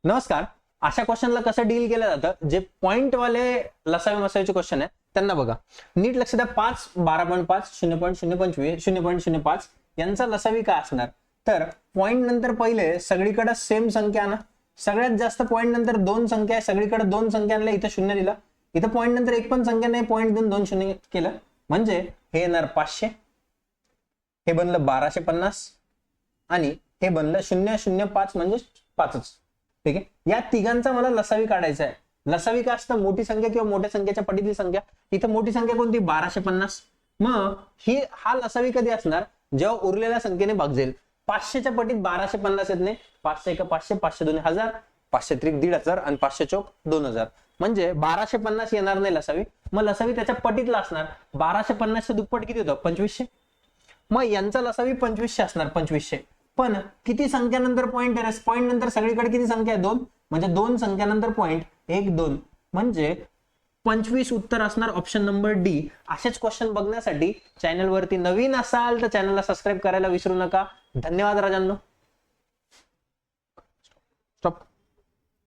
नमस्कार. अशा क्वेश्चनला कसं डील केलं जातं, जे पॉइंट वाले लसावी मसावीचे क्वेश्चन आहे त्यांना बघा. नीट लक्ष द्या. 5, 12.5, 0.025, 0.05 यांचा लसावी काय असणार. तर पॉइंट नंतर पहिले सगळीकडे सेम संख्या ना. सगळ्यात जास्त पॉइंट नंतर 2 संख्या आहे, सगळीकडे 2 संख्या आणल्या, इथं 0 दिला. इथं पॉइंट नंतर एक पण संख्या नाही, पॉइंट देऊन 2 0 केलं म्हणजे हे येणार 500. हे बनलं 1250 आणि हे बनलं 005 म्हणजे 5च. ठीक आहे. या तिघांचा मला लसावी काढायचा आहे. लसावी काय असतं, मोठी संख्या किंवा मोठ्या संख्येच्या पटीतली संख्या. इथं मोठी संख्या कोणती, 1250. मग हा लसावी कधी असणार, जेव्हा उरलेल्या संख्येने भागजेल. 500च्या पटीत 1250 येत नाही. 500 1 500, 500 2 1000, 500 3 1500 आणि 500 4 2000 म्हणजे 1250 येणार नाही लसावी. मग लसावी त्याच्या पटीतला असणार. 1250च्या दुप्पट किती होतं, 2500. मग यांचा लसावी 2500 असणार, 2500. पण किती संख्यानंतर पॉइंट आहे, पॉइंट नंतर सगळीकडे किती संख्या आहे, 2. म्हणजे 2 संख्यानंतर पॉइंट 1 2 म्हणजे 25 उत्तर असणार ऑप्शन नंबर डी. असेच क्वेश्चन बघण्यासाठी चॅनल वरती नवीन असाल तर चॅनलला सबस्क्राईब करायला विसरू नका. धन्यवाद राजांनो. स्टॉप.